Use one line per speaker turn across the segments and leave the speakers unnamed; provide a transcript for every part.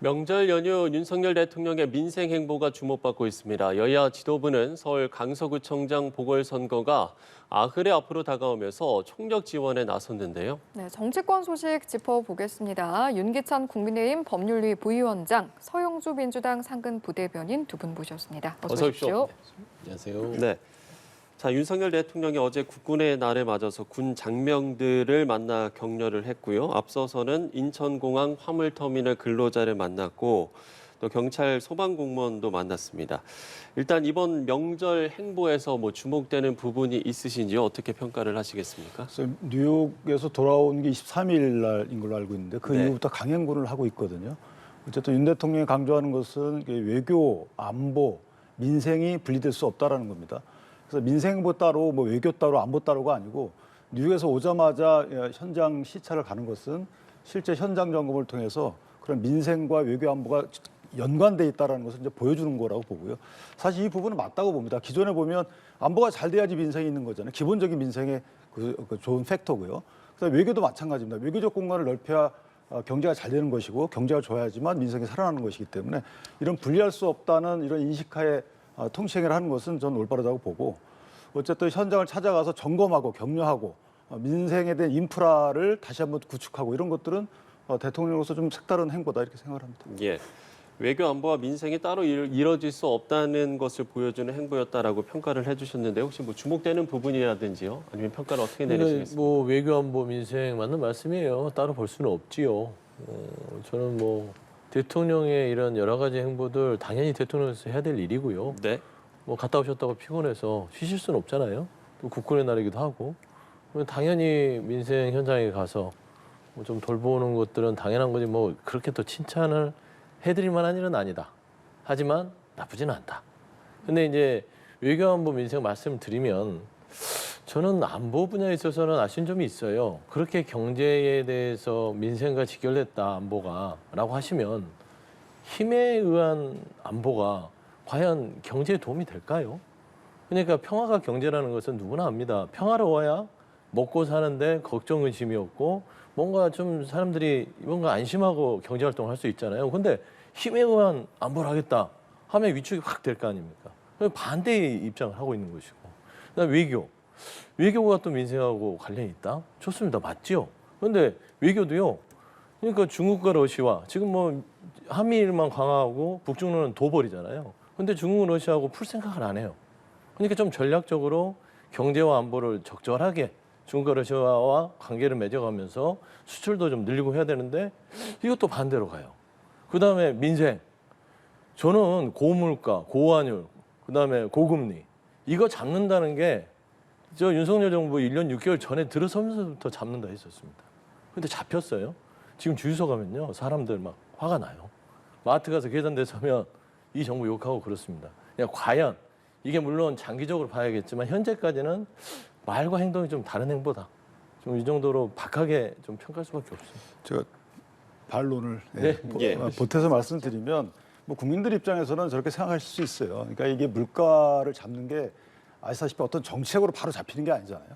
명절 연휴 윤석열 대통령의 민생 행보가 주목받고 있습니다. 여야 지도부는 서울 강서구청장 보궐선거가 나흘에 앞으로 다가오면서 총력 지원에 나섰는데요.
네, 정치권 소식 짚어보겠습니다. 윤기찬 국민의힘 법률위 부위원장, 서영주 민주당 상근 부대변인 두 분 모셨습니다. 어서 오십시오.
안녕하세요.
네. 자, 윤석열 대통령이 어제 국군의 날을 맞아서 군 장병들을 만나 격려를 했고요. 앞서서는 인천공항 화물터미널 근로자를 만났고 또 경찰 소방공무원도 만났습니다. 일단 이번 명절 행보에서 주목되는 부분이 있으신지요? 어떻게 평가를 하시겠습니까?
그래서 뉴욕에서 돌아온 게 23일 날인 걸로 알고 있는데 그
네.
이후부터 강행군을 하고 있거든요. 어쨌든 윤 대통령이 강조하는 것은 외교, 안보, 민생이 분리될 수 없다라는 겁니다. 그래서 민생보 따로 외교 따로 안보 따로가 아니고 뉴욕에서 오자마자 현장 시찰을 가는 것은 실제 현장 점검을 통해서 그런 민생과 외교 안보가 연관돼 있다는 것을 이제 보여주는 거라고 보고요. 사실 이 부분은 맞다고 봅니다. 기존에 보면 안보가 잘 돼야지 민생이 있는 거잖아요. 기본적인 민생의 그 좋은 팩터고요. 그래서 외교도 마찬가지입니다. 외교적 공간을 넓혀야 경제가 잘 되는 것이고 경제가 좋아야지만 민생이 살아나는 것이기 때문에 이런 분리할 수 없다는 이런 인식하에 통치행위를 하는 것은 저는 올바르다고 보고 어쨌든 현장을 찾아가서 점검하고 격려하고 민생에 대한 인프라를 다시 한번 구축하고 이런 것들은 대통령으로서 좀 색다른 행보다 이렇게 생각을 합니다.
예. 외교 안보와 민생이 따로 이뤄질 수 없다는 것을 보여주는 행보였다라고 평가를 해주셨는데 혹시 주목되는 부분이라든지요? 아니면 평가를 어떻게 내리시겠습니까?
외교 안보 민생 맞는 말씀이에요. 따로 볼 수는 없지요. 저는 대통령의 이런 여러 가지 행보들 당연히 대통령에서 해야 될 일이고요.
네.
갔다 오셨다고 피곤해서 쉬실 수는 없잖아요. 또 국군의 날이기도 하고. 당연히 민생 현장에 가서 좀 돌보는 것들은 당연한 거지 그렇게 또 칭찬을 해드릴 만한 일은 아니다. 하지만 나쁘지는 않다. 근데 이제 외교안보 민생 말씀드리면 저는 안보 분야에 있어서는 아쉬운 점이 있어요. 그렇게 경제에 대해서 민생과 직결됐다 안보가 라고 하시면 힘에 의한 안보가 과연 경제에 도움이 될까요? 그러니까 평화가 경제라는 것은 누구나 압니다. 평화로워야 먹고 사는데 걱정 의심이 없고 뭔가 좀 사람들이 뭔가 안심하고 경제활동을 할 수 있잖아요. 근데 힘에 의한 안보를 하겠다 하면 위축이 확 될 거 아닙니까? 반대의 입장을 하고 있는 것이고. 그다음에 외교가 또 민생하고 관련이 있다? 좋습니다. 맞지요? 그런데 외교도요. 그러니까 중국과 러시아 지금 한미일만 강화하고 북중로는 도벌이잖아요. 근데 중국, 러시아하고 풀 생각을 안 해요. 그러니까 좀 전략적으로 경제와 안보를 적절하게 중국과 러시아와 관계를 맺어가면서 수출도 좀 늘리고 해야 되는데 이것도 반대로 가요. 그다음에 민생. 저는 고물가, 고환율, 그다음에 고금리 이거 잡는다는 게 저 윤석열 정부 1년 6개월 전에 들어서면서부터 잡는다 했었습니다. 근데 잡혔어요. 지금 주유소 가면요. 사람들 막 화가 나요. 마트 가서 계산대 서면 이 정부 욕하고 그렇습니다. 그냥 과연 이게 물론 장기적으로 봐야겠지만 현재까지는 말과 행동이 좀 다른 행보다. 좀 이 정도로 박하게 좀 평가할 수밖에 없습니다.
제가 반론을
예.
보태서 말씀드리면 국민들 입장에서는 저렇게 생각하실 수 있어요. 그러니까 이게 물가를 잡는 게 아시다시피 어떤 정책으로 바로 잡히는 게 아니잖아요.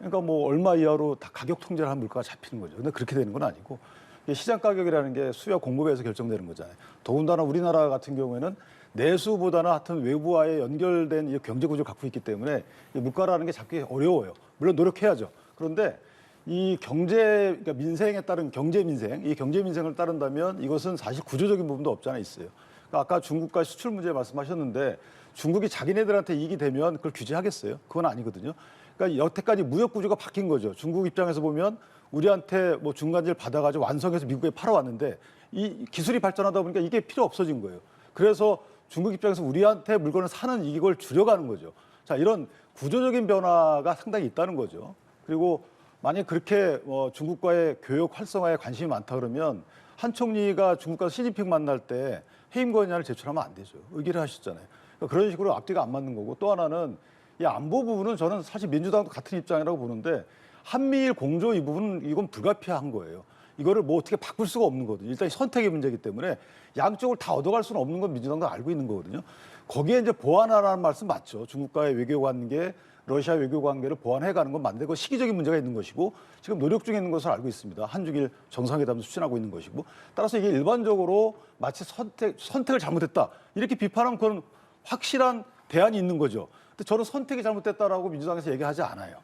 그러니까 얼마 이하로 다 가격 통제를 한 물가가 잡히는 거죠. 근데 그렇게 되는 건 아니고 이게 시장 가격이라는 게 수요와 공급에서 결정되는 거잖아요. 더군다나 우리나라 같은 경우에는 내수보다는 하여튼 외부와의 연결된 이 경제 구조를 갖고 있기 때문에 이 물가라는 게 잡기 어려워요. 물론 노력해야죠. 그런데 이 그러니까 민생에 따른 경제 민생, 이 경제 민생을 따른다면 이것은 사실 구조적인 부분도 없지 않아 있어요. 그러니까 아까 중국과 수출 문제 말씀하셨는데 중국이 자기네들한테 이익이 되면 그걸 규제하겠어요? 그건 아니거든요. 그러니까 여태까지 무역 구조가 바뀐 거죠. 중국 입장에서 보면 우리한테 중간재를 받아가지고 완성해서 미국에 팔아왔는데 이 기술이 발전하다 보니까 이게 필요 없어진 거예요. 그래서 중국 입장에서 우리한테 물건을 사는 이걸 줄여가는 거죠. 자, 이런 구조적인 변화가 상당히 있다는 거죠. 그리고 만약 그렇게 중국과의 교역 활성화에 관심이 많다 그러면 한 총리가 중국과 시진핑 만날 때 해임 건의안을 제출하면 안 되죠. 의결을 하셨잖아요. 그러니까 그런 식으로 앞뒤가 안 맞는 거고 또 하나는 이 안보 부분은 저는 사실 민주당도 같은 입장이라고 보는데 한미일 공조 이 부분은 이건 불가피한 거예요. 이거를 어떻게 바꿀 수가 없는 거거든요. 일단 선택의 문제이기 때문에 양쪽을 다 얻어갈 수는 없는 건 민주당도 알고 있는 거거든요. 거기에 이제 보완하라는 말씀 맞죠. 중국과의 외교 관계 러시아 외교 관계를 보완해가는 건 맞는데 그 시기적인 문제가 있는 것이고 지금 노력 중에 있는 것을 알고 있습니다. 한중일 정상회담도 추진하고 있는 것이고 따라서 이게 일반적으로 마치 선택을 잘못했다 이렇게 비판하면 그건 확실한 대안이 있는 거죠. 근데 저는 선택이 잘못됐다라고 민주당에서 얘기하지 않아요.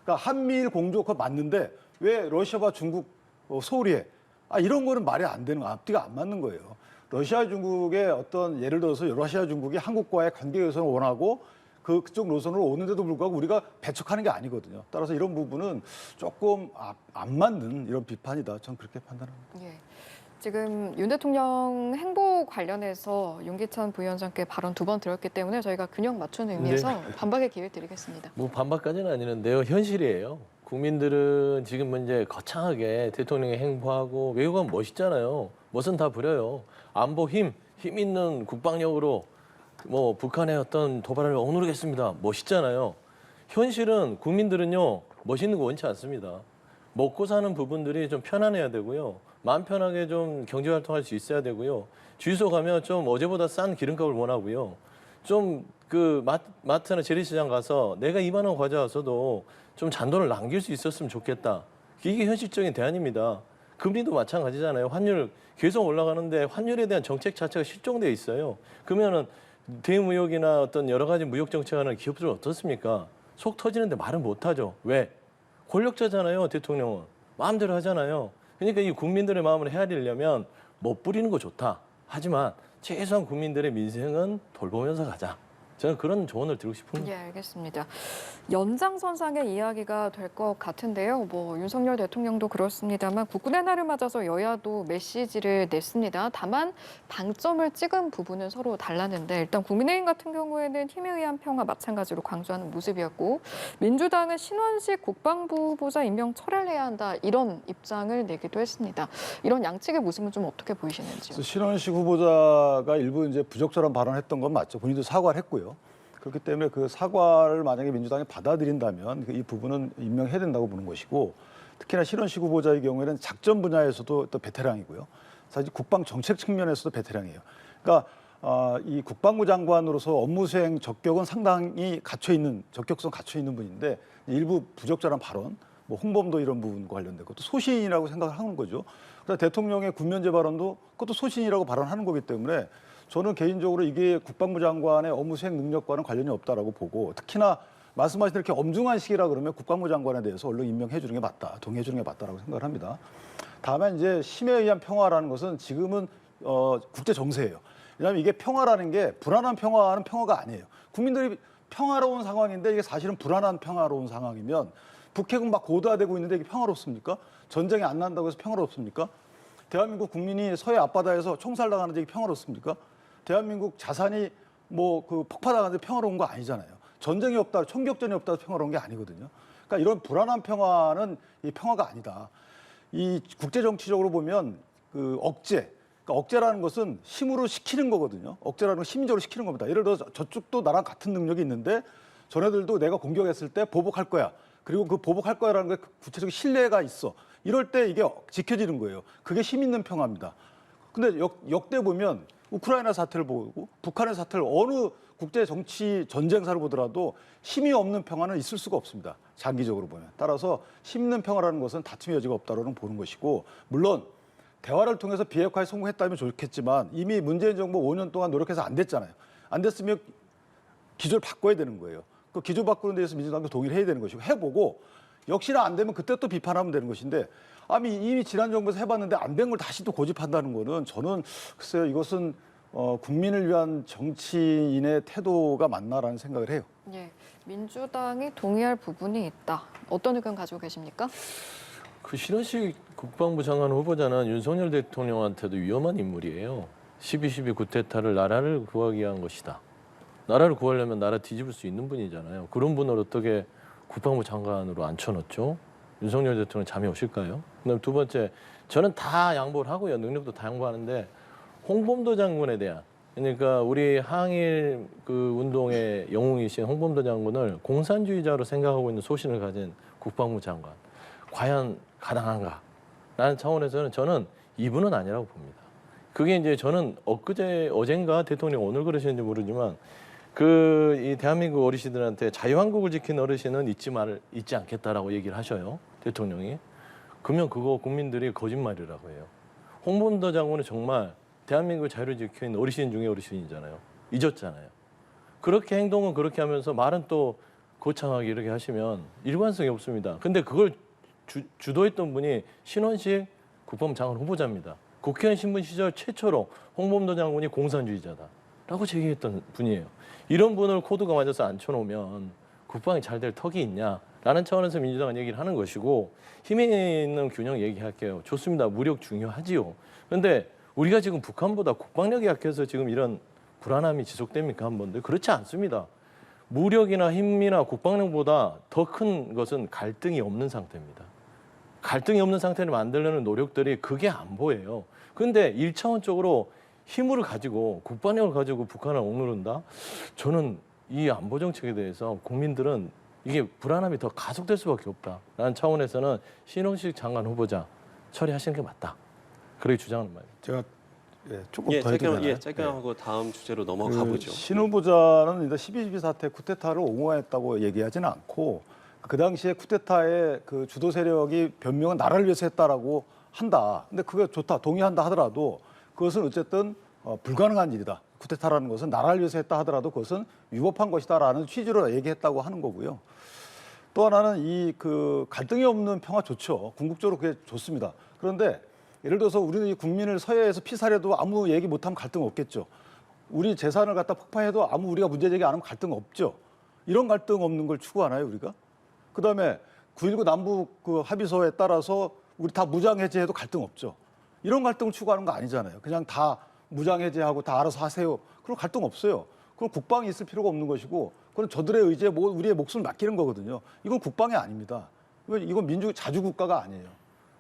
그러니까 한미일 공조 그거 맞는데 왜 러시아와 중국 소홀히해? 이런 거는 말이 안 되는 거, 앞뒤가 안 맞는 거예요. 러시아 중국의 어떤 예를 들어서 러시아 중국이 한국과의 관계 개선을 원하고 그쪽 노선으로 오는데도 불구하고 우리가 배척하는 게 아니거든요. 따라서 이런 부분은 조금 안 맞는 이런 비판이다. 저는 그렇게 판단합니다.
예. 지금 윤 대통령 행보 관련해서 윤기찬 부위원장께 발언 2번 들었기 때문에 저희가 균형 맞추는 의미에서 반박의 기회를 드리겠습니다.
뭐 반박까지는 아니는데요. 현실이에요. 국민들은 지금 이제 거창하게 대통령이 행보하고 외교관 멋있잖아요. 멋은 다 부려요. 안보 힘 있는 국방력으로 뭐 북한의 어떤 도발을 억누르겠습니다. 멋있잖아요. 현실은 국민들은요 멋있는 거 원치 않습니다. 먹고 사는 부분들이 좀 편안해야 되고요. 마음 편하게 좀 경제 활동할 수 있어야 되고요. 주유소 가면 좀 어제보다 싼 기름값을 원하고요. 좀 그 마트나 재래시장 가서 내가 2만 원 가져와서도 좀 잔돈을 남길 수 있었으면 좋겠다. 이게 현실적인 대안입니다. 금리도 마찬가지잖아요. 환율 계속 올라가는데 환율에 대한 정책 자체가 실종되어 있어요. 그러면은 대무역이나 어떤 여러 가지 무역 정책하는 기업들은 어떻습니까? 속 터지는데 말은 못하죠. 왜? 권력자잖아요. 대통령은. 마음대로 하잖아요. 그러니까 이 국민들의 마음을 헤아리려면 못 부리는 거 좋다. 하지만 최소한 국민들의 민생은 돌보면서 가자. 저는 그런 조언을 드리고 싶습니다.
예, 알겠습니다. 연장선상의 이야기가 될 것 같은데요. 뭐 윤석열 대통령도 그렇습니다만 국군의 날을 맞아서 여야도 메시지를 냈습니다. 다만 방점을 찍은 부분은 서로 달랐는데 일단 국민의힘 같은 경우에는 힘에 의한 평화 마찬가지로 강조하는 모습이었고 민주당은 신원식 국방부 후보자 임명 철회해야 한다 이런 입장을 내기도 했습니다. 이런 양측의 모습은 좀 어떻게 보이시는지요?
신원식 후보자가 일부 이제 부적절한 발언했던 건 맞죠. 본인도 사과를 했고요. 그렇기 때문에 그 사과를 만약에 민주당이 받아들인다면 이 부분은 임명해야 된다고 보는 것이고 특히나 신원식 후보자의 경우에는 작전 분야에서도 또 베테랑이고요. 사실 국방 정책 측면에서도 베테랑이에요. 그러니까 이 국방부 장관으로서 업무 수행 적격은 상당히 적격성 갖춰 있는 분인데 일부 부적절한 발언, 뭐 홍범도 이런 부분과 관련된 것도 소신이라고 생각을 하는 거죠. 그래서 대통령의 군면제 발언도 그것도 소신이라고 발언하는 거기 때문에 저는 개인적으로 이게 국방부 장관의 업무 수행 능력과는 관련이 없다라고 보고 특히나 말씀하신 대로 이렇게 엄중한 시기라 그러면 국방부 장관에 대해서 얼른 임명해 주는 게 맞다, 동의해 주는 게 맞다라고 생각을 합니다. 다만 이제 힘에 의한 평화라는 것은 지금은 국제 정세예요. 왜냐하면 이게 평화라는 게 불안한 평화는 평화가 아니에요. 국민들이 평화로운 상황인데 이게 사실은 불안한 평화로운 상황이면 북핵은 막 고도화되고 있는데 이게 평화롭습니까? 전쟁이 안 난다고 해서 평화롭습니까? 대한민국 국민이 서해 앞바다에서 총살당하는데 이게 평화롭습니까? 대한민국 자산이 뭐 그 폭파당하는데 평화로운 거 아니잖아요. 전쟁이 없다, 총격전이 없다 평화로운 게 아니거든요. 그러니까 이런 불안한 평화는 이 평화가 아니다. 이 국제 정치적으로 보면 그 억제, 그러니까 억제라는 것은 힘으로 시키는 거거든요. 억제라는 건 심리적으로 시키는 겁니다. 예를 들어서 저쪽도 나랑 같은 능력이 있는데 전애들도 내가 공격했을 때 보복할 거야. 그리고 그 보복할 거야라는 게 구체적인 신뢰가 있어. 이럴 때 이게 지켜지는 거예요. 그게 힘 있는 평화입니다. 근데 역대 보면 우크라이나 사태를 보고 북한의 사태를 어느 국제 정치 전쟁사를 보더라도 힘이 없는 평화는 있을 수가 없습니다. 장기적으로 보면. 따라서 힘 있는 평화라는 것은 다툼의 여지가 없다고는 보는 것이고 물론 대화를 통해서 비핵화에 성공했다면 좋겠지만 이미 문재인 정부 5년 동안 노력해서 안 됐잖아요. 안 됐으면 기조를 바꿔야 되는 거예요. 그 기조 바꾸는 데에서 민주당도 동의를 해야 되는 것이고 해보고 역시나 안 되면 그때 또 비판하면 되는 것인데 이미 지난 정부에서 해봤는데 안 된 걸 다시 또 고집한다는 거는 저는 글쎄요 이것은 국민을 위한 정치인의 태도가 맞나라는 생각을 해요.
예, 민주당이 동의할 부분이 있다. 어떤 의견 가지고 계십니까?
그 신원식 국방부 장관 후보자는 윤석열 대통령한테도 위험한 인물이에요. 12.12 쿠데타를 나라를 구하기 위한 것이다. 나라를 구하려면 나라 뒤집을 수 있는 분이잖아요. 그런 분을 어떻게 국방부 장관으로 앉혀놓죠? 윤석열 대통령 잠이 오실까요? 그다음 두 번째, 저는 다 양보를 하고요. 능력도 다 양보하는데 홍범도 장군에 대한 그러니까 우리 항일 그 운동의 영웅이신 홍범도 장군을 공산주의자로 생각하고 있는 소신을 가진 국방부 장관 과연 가당한가? 라는 차원에서는 저는 이분은 아니라고 봅니다. 그게 이제 저는 어젠가 대통령 오늘 그러시는지 모르지만 이 대한민국 어르신들한테 자유한국을 지킨 어르신은 잊지 않겠다라고 얘기를 하셔요. 대통령이. 그러면 그거 국민들이 거짓말이라고 해요. 홍범도 장군은 정말 대한민국 자유를 지킨 어르신 중에 어르신이잖아요. 잊었잖아요. 그렇게 행동은 그렇게 하면서 말은 또 거창하게 이렇게 하시면 일관성이 없습니다. 근데 그걸 주도했던 분이 신원식 국방장관 후보자입니다. 국회의원 신분 시절 최초로 홍범도 장군이 공산주의자다라고 제기했던 분이에요. 이런 분을 코드가 맞아서 앉혀놓으면 국방이 잘 될 턱이 있냐라는 차원에서 민주당은 얘기를 하는 것이고 힘에 있는 균형 얘기할게요. 좋습니다. 무력 중요하지요. 그런데 우리가 지금 북한보다 국방력이 약해서 지금 이런 불안함이 지속됩니까? 한 번도 그렇지 않습니다. 무력이나 힘이나 국방력보다 더 큰 것은 갈등이 없는 상태입니다. 갈등이 없는 상태를 만들려는 노력들이 그게 안 보여요. 그런데 1차원적으로 힘을 가지고 국방력을 가지고 북한을 억누른다? 저는 이 안보 정책에 대해서 국민들은 이게 불안함이 더 가속될 수밖에 없다라는 차원에서는 신원식 장관 후보자 처리하시는 게 맞다. 그렇게 주장하는 말입니다.
제가 조금 더 해도 되나요?
짧게 하고 다음 주제로 넘어가 보죠.
신 후보자는 12.12 사태 쿠데타를 옹호했다고 얘기하지는 않고 그 당시에 쿠데타의 그 주도 세력이 변명은 나라를 위해서 했다라고 한다. 근데 그게 좋다, 동의한다 하더라도 그것은 어쨌든 불가능한 일이다. 쿠데타라는 것은 나라를 위해서 했다 하더라도 그것은 위법한 것이다라는 취지로 얘기했다고 하는 거고요. 또 하나는 이 그 갈등이 없는 평화 좋죠. 궁극적으로 그게 좋습니다. 그런데 예를 들어서 우리는 이 국민을 서해에서 피살해도 아무 얘기 못하면 갈등 없겠죠. 우리 재산을 갖다 폭파해도 아무 우리가 문제 제기 안 하면 갈등 없죠. 이런 갈등 없는 걸 추구하나요, 우리가? 그다음에 9.19 남북 그 합의서에 따라서 우리 다 무장 해제해도 갈등 없죠. 이런 갈등을 추구하는 거 아니잖아요. 그냥 다 무장 해제하고 다 알아서 하세요. 그럼 갈등 없어요. 그럼 국방이 있을 필요가 없는 것이고 그건 저들의 의지에 우리의 목숨을 맡기는 거거든요. 이건 국방이 아닙니다. 이건 자주 국가가 아니에요.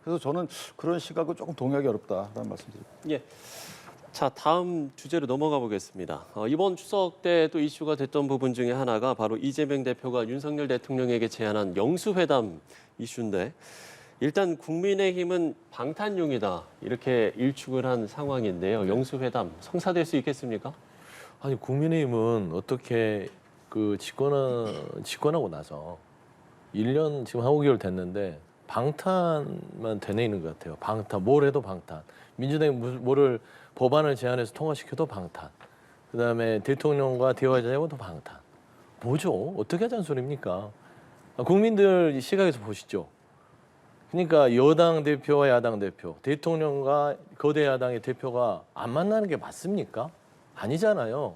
그래서 저는 그런 시각은 조금 동의하기 어렵다라는 말씀드립니다.
예. 자, 다음 주제로 넘어가 보겠습니다. 이번 추석 때 또 이슈가 됐던 부분 중에 하나가 바로 이재명 대표가 윤석열 대통령에게 제안한 영수회담 이슈인데 일단 국민의힘은 방탄용이다 이렇게 일축을 한 상황인데요. 영수회담 성사될 수 있겠습니까?
아니 국민의힘은 어떻게 그 집권하고 나서 1년 지금 한 5개월 됐는데 방탄만 되뇌이는 것 같아요. 방탄, 뭘 해도 방탄. 민주당이 뭐를 법안을 제안해서 통과시켜도 방탄. 그다음에 대통령과 대화하자고도 방탄. 뭐죠? 어떻게 하자는 소리입니까? 국민들 시각에서 보시죠. 그러니까 여당 대표와 야당 대표, 대통령과 거대 야당의 대표가 안 만나는 게 맞습니까? 아니잖아요.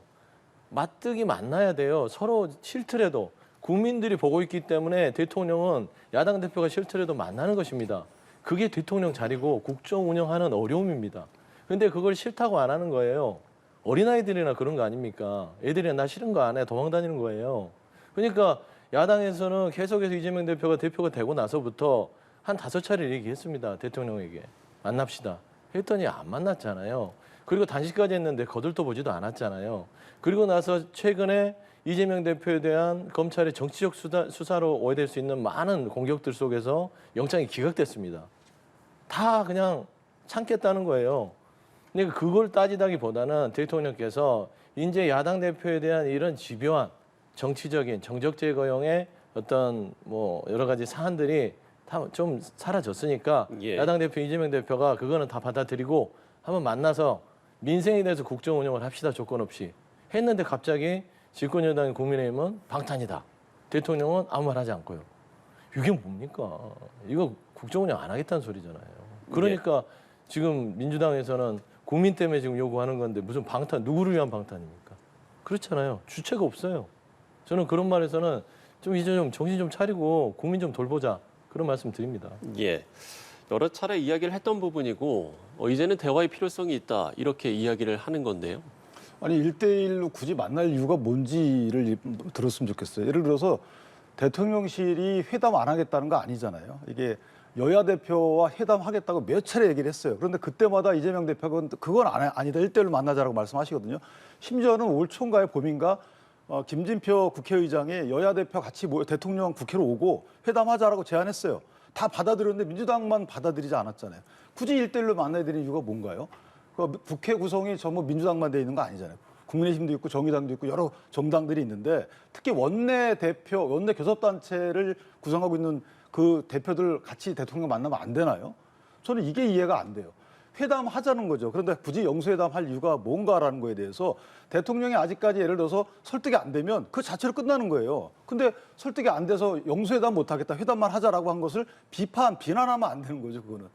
맞득이 만나야 돼요. 서로 싫더라도 국민들이 보고 있기 때문에 대통령은 야당 대표가 싫더라도 만나는 것입니다. 그게 대통령 자리고 국정 운영하는 어려움입니다. 근데 그걸 싫다고 안 하는 거예요. 어린아이들이나 그런 거 아닙니까? 애들이 나 싫은 거 안 해. 도망 다니는 거예요. 그러니까 야당에서는 계속해서 이재명 대표가 되고 나서부터 한 5차례 얘기했습니다. 대통령에게. 만납시다. 했더니 안 만났잖아요. 그리고 단식까지 했는데 거들떠 보지도 않았잖아요. 그리고 나서 최근에 이재명 대표에 대한 검찰의 정치적 수사로 오해될 수 있는 많은 공격들 속에서 영장이 기각됐습니다. 다 그냥 참겠다는 거예요. 그러니까 그걸 따지다기보다는 대통령께서 이제 야당 대표에 대한 이런 집요한 정치적인 정적 제거용의 어떤 뭐 여러 가지 사안들이 다 좀 사라졌으니까
예.
야당 대표 이재명 대표가 그거는 다 받아들이고 한번 만나서 민생에 대해서 국정 운영을 합시다. 조건 없이 했는데 갑자기 집권 여당인 국민의힘은 방탄이다. 대통령은 아무 말 하지 않고요. 이게 뭡니까? 이거 국정 운영 안 하겠다는 소리잖아요. 그러니까 지금 민주당에서는 국민 때문에 지금 요구하는 건데 무슨 방탄, 누구를 위한 방탄입니까? 그렇잖아요. 주체가 없어요. 저는 그런 말에서는 좀 이제 좀 정신 좀 차리고 국민 좀 돌보자. 그런 말씀 드립니다.
예. 여러 차례 이야기를 했던 부분이고 이제는 대화의 필요성이 있다 이렇게 이야기를 하는 건데요.
아니 1대1로 굳이 만날 이유가 뭔지를 들었으면 좋겠어요. 예를 들어서 대통령실이 회담 안 하겠다는 거 아니잖아요. 이게 여야 대표와 회담하겠다고 몇 차례 얘기를 했어요. 그런데 그때마다 이재명 대표가 그건 아니다. 1대1로 만나자라고 말씀하시거든요. 심지어는 올 초인가에 봄인가 김진표 국회의장이 여야 대표 같이 대통령 국회로 오고 회담하자라고 제안했어요. 다 받아들였는데 민주당만 받아들이지 않았잖아요. 굳이 1대1로 만나야 되는 이유가 뭔가요? 국회 구성이 전부 민주당만 돼 있는 거 아니잖아요. 국민의힘도 있고 정의당도 있고 여러 정당들이 있는데 특히 원내 대표, 원내 교섭단체를 구성하고 있는 그 대표들 같이 대통령 만나면 안 되나요? 저는 이게 이해가 안 돼요. 회담하자는 거죠. 그런데 굳이 영수회담 할 이유가 뭔가라는 거에 대해서 대통령이 아직까지 예를 들어서 설득이 안 되면 그 자체로 끝나는 거예요. 근데 설득이 안 돼서 영수회담 못 하겠다, 회담만 하자라고 한 것을 비난하면 안 되는 거죠, 그거는.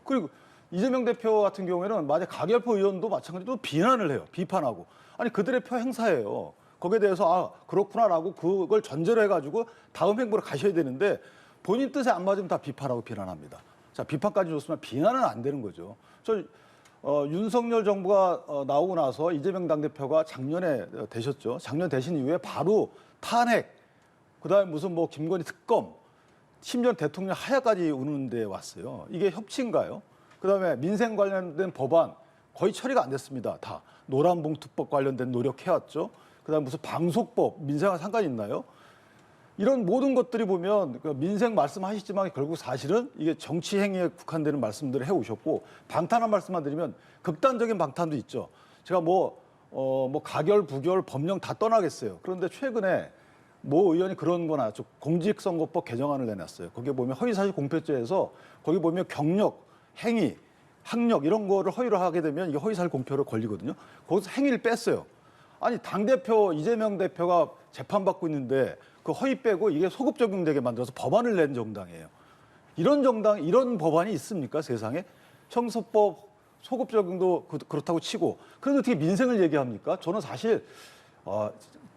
그리고 이재명 대표 같은 경우에는 만약 가결표 의원도 마찬가지로 비난을 해요. 비판하고. 아니 그들의 표 행사예요. 거기에 대해서 아 그렇구나라고 그걸 전제로 해가지고 다음 행보로 가셔야 되는데 본인 뜻에 안 맞으면 다 비판하고 비난합니다. 자 비판까지 좋지만 비난은 안 되는 거죠. 윤석열 정부가 나오고 나서 이재명 당대표가 작년에 되셨죠. 작년 되신 이후에 바로 탄핵, 그다음에 무슨 뭐 김건희 특검, 심지어 대통령 하야까지 오는 데 왔어요. 이게 협치인가요? 그다음에 민생 관련된 법안 거의 처리가 안 됐습니다. 다 노란봉투법 관련된 노력해왔죠. 그다음에 무슨 방송법, 민생과 상관이 있나요? 이런 모든 것들이 보면 민생 말씀하시지만 결국 사실은 이게 정치 행위에 국한되는 말씀들을 해오셨고 방탄한 말씀만 드리면 극단적인 방탄도 있죠. 제가 뭐 가결, 부결, 법령 다 떠나겠어요. 그런데 최근에 모 의원이 그런 거 나왔죠. 공직선거법 개정안을 내놨어요. 거기에 보면 허위사실 공표죄에서 거기 보면 경력, 행위, 학력 이런 거를 허위로 하게 되면 이게 허위사실 공표로 걸리거든요. 거기서 행위를 뺐어요. 아니 당대표 이재명 대표가 재판받고 있는데 그 허위 빼고 이게 소급 적용되게 만들어서 법안을 낸 정당이에요. 이런 정당, 이런 법안이 있습니까 세상에? 형사법 소급 적용도 그렇다고 치고 그래도 어떻게 민생을 얘기합니까? 저는 사실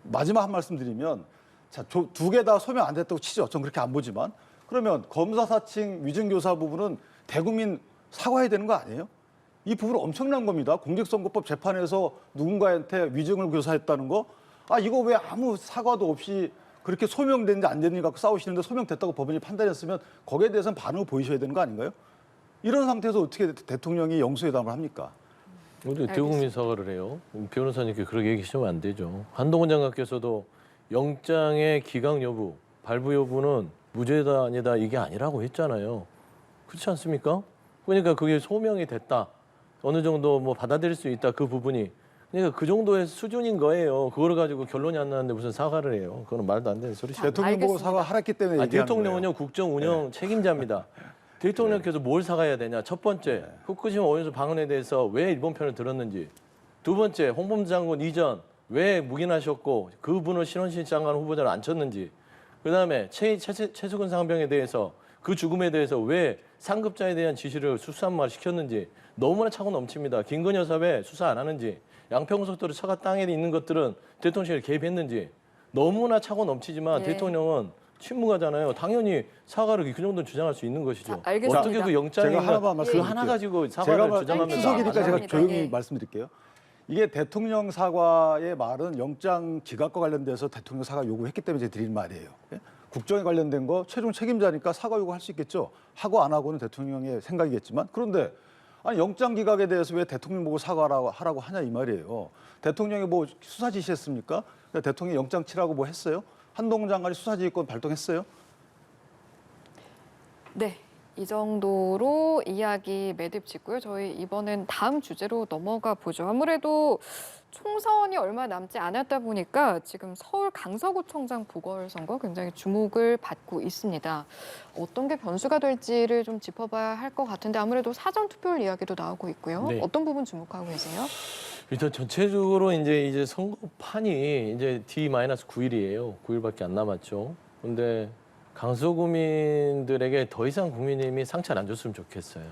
마지막 한 말씀 드리면 자, 두 개 다 소명 안 됐다고 치죠. 전 그렇게 안 보지만 그러면 검사 사칭 위증교사 부분은 대국민 사과해야 되는 거 아니에요? 이 부분은 엄청난 겁니다. 공직선거법 재판에서 누군가한테 위증을 교사했다는 거. 아 이거 왜 아무 사과도 없이 그렇게 소명됐는지 안 됐는지 갖고 싸우시는데 소명됐다고 법원이 판단했으면 거기에 대해서는 반응을 보이셔야 되는 거 아닌가요? 이런 상태에서 어떻게 대통령이 영수회담을 합니까?
어디 대국민 사과를 해요? 변호사님께 그렇게 얘기하시면 안 되죠. 한동훈 장관께서도 영장의 기각 여부, 발부 여부는 무죄다 아니다 이게 아니라고 했잖아요. 그렇지 않습니까? 그러니까 그게 소명이 됐다. 어느 정도 뭐 받아들일 수 있다 그 부분이. 그러니까 그 정도의 수준인 거예요. 그걸 가지고 결론이 안 나는데 무슨 사과를 해요. 그건 말도 안 되는 소리죠.
대통령 보고 사과하랬기 때문에 얘기하는
대통령은요
거예요.
국정 운영 책임자입니다. 대통령께서 뭘 사과해야 되냐? 첫 번째, 후쿠시마 오염수 방언에 대해서 왜 일본 편을 들었는지. 두 번째, 홍범도 장관 이전 왜 묵인하셨고 그분을 신원식 장관 후보자를 안 쳤는지. 그다음에 최수근 상병에 대해서 그 죽음에 대해서 왜 상급자에 대한 지시를 수사만 시켰는지 너무나 차고 넘칩니다. 김건희 여사 왜 수사 안 하는지. 양평고속도로 차가 땅에 있는 것들은 대통령실이 개입했는지 너무나 차고 넘치지만 대통령은 침묵하잖아요. 당연히 사과를 그 정도는 주장할 수 있는 것이죠.
자, 알겠습니다.
어떻게 그 영장이
제가 하나만
그
말씀드릴게요.
하나 가지고 사과를 주장합니까?
추석이니까 제가
감사합니다.
조용히
예.
말씀드릴게요. 이게 대통령 사과의 말은 영장 기각과 관련돼서 대통령 사과 요구했기 때문에 제가 드린 말이에요. 예? 국정에 관련된 거 최종 책임자니까 사과 요구할 수 있겠죠. 하고 안 하고는 대통령의 생각이겠지만 그런데 아니 영장 기각에 대해서 왜 대통령 보고 사과하라고 하냐 이 말이에요. 대통령이 뭐 수사 지시했습니까? 대통령이 영장 치라고 뭐 했어요? 한동훈 장관이 수사지휘권 발동했어요?
네. 이 정도로 이야기 매듭 짓고요. 저희 이번엔 다음 주제로 넘어가 보죠. 아무래도 총선이 얼마 남지 않았다 보니까 지금 서울 강서구청장 보궐선거 굉장히 주목을 받고 있습니다. 어떤 게 변수가 될지를 좀 짚어봐야 할 것 같은데 아무래도 사전투표 이야기도 나오고 있고요.
네.
어떤 부분 주목하고 계세요?
일단 전체적으로 이제 선거판이 이제 D-9일이에요. 9일밖에 안 남았죠. 근데 강서구민들에게 더 이상 국민의힘이 상처를 안 줬으면 좋겠어요.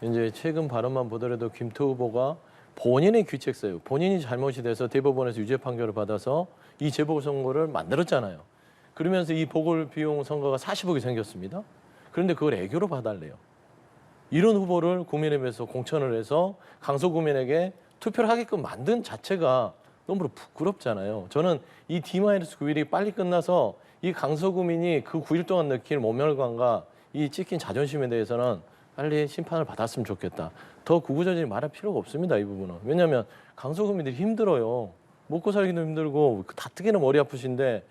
이제 최근 발언만 보더라도 김태 후보가 본인의 규칙서요. 본인이 잘못이 돼서 대법원에서 유죄 판결을 받아서 이 재보궐선거를 만들었잖아요. 그러면서 이 보궐비용 선거가 40억이 생겼습니다. 그런데 그걸 애교로 봐달래요. 이런 후보를 국민의힘에서 공천을 해서 강서구민에게 투표를 하게끔 만든 자체가 너무 부끄럽잖아요. 저는 이 D-9일이 빨리 끝나서 이 강서구민이 그 9일 동안 느낄 모멸감과 이 찍힌 자존심에 대해서는 빨리 심판을 받았으면 좋겠다. 더 구구절절 말할 필요가 없습니다. 이 부분은. 왜냐하면 강서구민들이 힘들어요. 먹고 살기도 힘들고 가뜩이나 머리 아프신데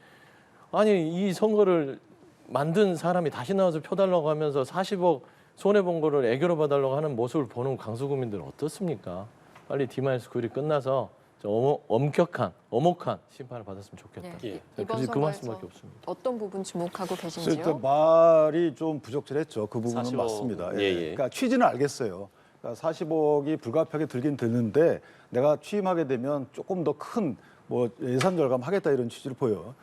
아니 이 선거를 만든 사람이 다시 나와서 표 달라고 하면서 40억 손해본 거를 애교로 봐달라고 하는 모습을 보는 강서구민들은 어떻습니까? 빨리 D-9일이 끝나서 좀 엄격한, 엄혹한 심판을 받았으면 좋겠다.
예.
이번
그래서 그 말씀밖에
선거에서
없습니다.
어떤 부분 주목하고
일단
계신지요?
말이 좀 부적절했죠. 그 부분은
40억.
맞습니다.
예, 예.
그러니까 취지는 알겠어요. 그러니까 40억이 불가피하게 들긴 드는데 내가 취임하게 되면 조금 더 큰 뭐 예산 절감하겠다 이런 취지를 보여.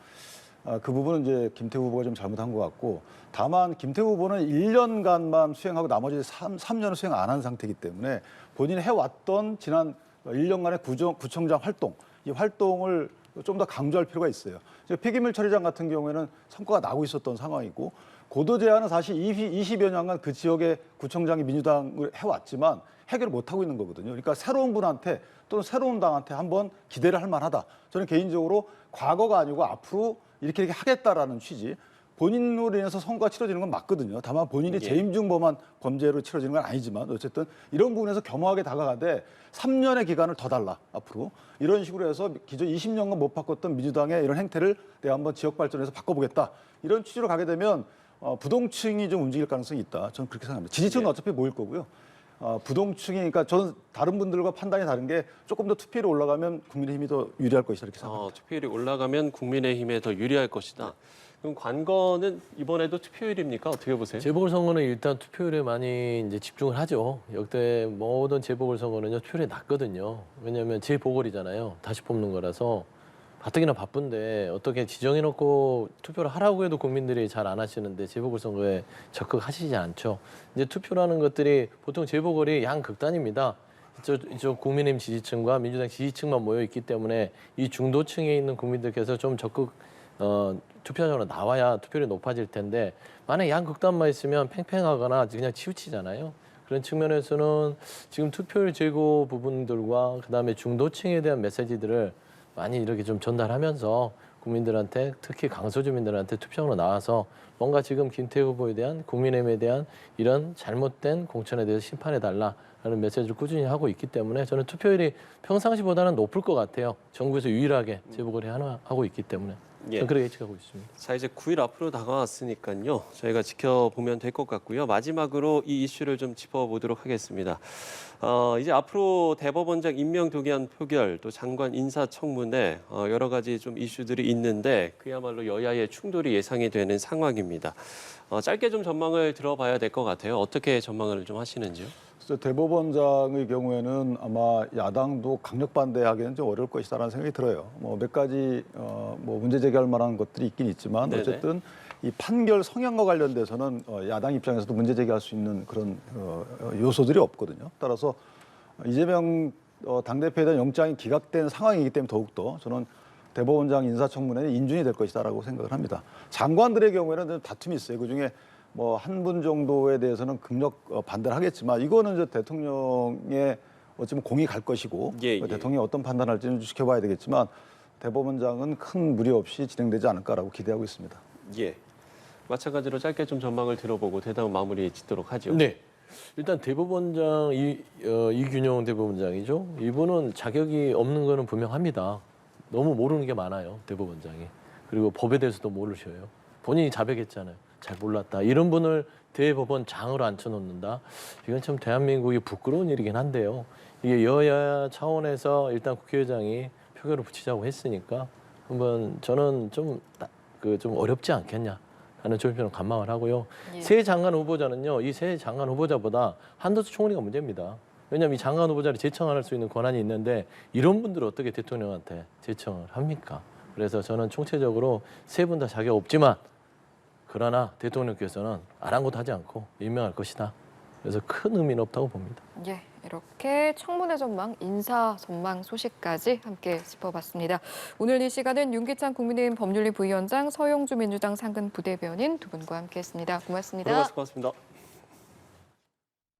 그 부분은 이제 김태우 후보가 좀 잘못한 것 같고, 다만 김태우 후보는 1년간만 수행하고 나머지 3년을 수행 안 한 상태이기 때문에 본인이 해왔던 지난 1년간의 구청장 활동, 이 활동을 좀 더 강조할 필요가 있어요. 폐기물 처리장 같은 경우에는 성과가 나고 있었던 상황이고, 고도 제한은 사실 20여 년간 그 지역의 구청장이 민주당을 해왔지만 해결을 못하고 있는 거거든요. 그러니까 새로운 분한테 또는 새로운 당한테 한번 기대를 할 만하다. 저는 개인적으로 과거가 아니고 앞으로 이렇게 하겠다라는 취지. 본인으로 인해서 선거가 치러지는 건 맞거든요. 다만 본인이
예.
재임중범한 범죄로 치러지는 건 아니지만 어쨌든 이런 부분에서 겸허하게 다가가되 3년의 기간을 더 달라 앞으로 이런 식으로 해서 기존 20년간 못 바꿨던 민주당의 이런 행태를 내가 한번 지역 발전에서 바꿔보겠다 이런 취지로 가게 되면 부동층이 좀 움직일 가능성이 있다. 저는 그렇게 생각합니다. 지지층은
예.
어차피 모일 거고요. 부동층이 그러니까 저는 다른 분들과 판단이 다른 게 조금 더 투표율이 올라가면 국민의힘이 더 유리할 것이다 이렇게 생각합니다.
투표율이 올라가면 국민의힘에 더 유리할 것이다. 그럼 관건은 이번에도 투표율입니까? 어떻게 보세요?
재보궐선거는 일단 투표율에 많이 이제 집중을 하죠. 역대 모든 재보궐선거는요 투표율이 낮거든요. 왜냐하면 재보궐이잖아요. 다시 뽑는 거라서 가뜩이나 바쁜데 어떻게 지정해놓고 투표를 하라고 해도 국민들이 잘 안 하시는데 재보궐선거에 적극하시지 않죠. 이제 투표라는 것들이 보통 재보궐이 양극단입니다. 이쪽 국민의힘 지지층과 민주당 지지층만 모여 있기 때문에 이 중도층에 있는 국민들께서 좀 적극 투표장으로 나와야 투표율이 높아질 텐데 만약 양극단만 있으면 팽팽하거나 그냥 치우치잖아요. 그런 측면에서는 지금 투표율 제고 부분들과 그다음에 중도층에 대한 메시지들을 많이 이렇게 좀 전달하면서 국민들한테 특히 강서주민들한테 투표장으로 나와서 뭔가 지금 김태우 후보에 대한 국민의힘에 대한 이런 잘못된 공천에 대해서 심판해달라라는 메시지를 꾸준히 하고 있기 때문에 저는 투표율이 평상시보다는 높을 것 같아요. 정부에서 유일하게 재보궐이 하나 하고 있기 때문에
예.
저는 그렇게 예측하고 있습니다.
자, 이제 9일 앞으로 다가왔으니까요. 저희가 지켜보면 될 것 같고요. 마지막으로 이 이슈를 좀 짚어보도록 하겠습니다. 이제 앞으로 대법원장 임명 동의안 표결, 또 장관 인사청문회 여러 가지 좀 이슈들이 있는데 그야말로 여야의 충돌이 예상이 되는 상황입니다. 짧게 좀 전망을 들어봐야 될 것 같아요. 어떻게 전망을 좀 하시는지요?
그래서 대법원장의 경우에는 아마 야당도 강력 반대하기는 좀 어려울 것이다라는 생각이 들어요. 뭐 몇 가지 뭐 문제 제기할 만한 것들이 있긴 있지만
네네.
어쨌든 이 판결 성향과 관련돼서는 야당 입장에서도 문제 제기할 수 있는 그런 요소들이 없거든요. 따라서 이재명 당대표에 대한 영장이 기각된 상황이기 때문에 더욱더 저는 대법원장 인사청문회는 인준이 될 것이다라고 생각을 합니다. 장관들의 경우에는 다툼이 있어요. 그중에 뭐 한 분 정도에 대해서는 극력 반대를 하겠지만 이거는 이제 대통령의 어쩌면 공이 갈 것이고
예.
대통령이 어떤 판단할지는 지켜봐야 되겠지만 대법원장은 큰 무리 없이 진행되지 않을까라고 기대하고 있습니다.
예. 마찬가지로 짧게 좀 전망을 들어보고 대담 마무리 짓도록 하죠.
네. 일단 대법원장 이균용 대법원장이죠. 이분은 자격이 없는 거는 분명합니다. 너무 모르는 게 많아요. 대법원장이. 그리고 법에 대해서도 모르셔요. 본인이 자백했잖아요. 잘 몰랐다. 이런 분을 대법원장으로 앉혀놓는다. 이건 참 대한민국이 부끄러운 일이긴 한데요. 이게 여야 차원에서 일단 국회의장이 표결을 붙이자고 했으니까 한번 저는 좀 어렵지 않겠냐 하는 조심스러운 관망을 하고요.
예.
새 장관 후보자는요. 이 새 장관 후보자보다 한도수 총리가 문제입니다. 왜냐하면 이 장관 후보자를 제청할 수 있는 권한이 있는데 이런 분들을 어떻게 대통령한테 제청을 합니까? 그래서 저는 총체적으로 세 분 다 자격 없지만 그러나 대통령께서는 아랑곳하지 않고 임명할 것이다. 그래서 큰 의미는 없다고 봅니다.
예, 이렇게 청문회 전망, 인사 전망 소식까지 함께 짚어봤습니다. 오늘 이 시간은 윤기찬 국민의힘 법률위 부위원장, 서용주 민주당 상근 부대변인 두 분과 함께했습니다. 고맙습니다.
고맙습니다.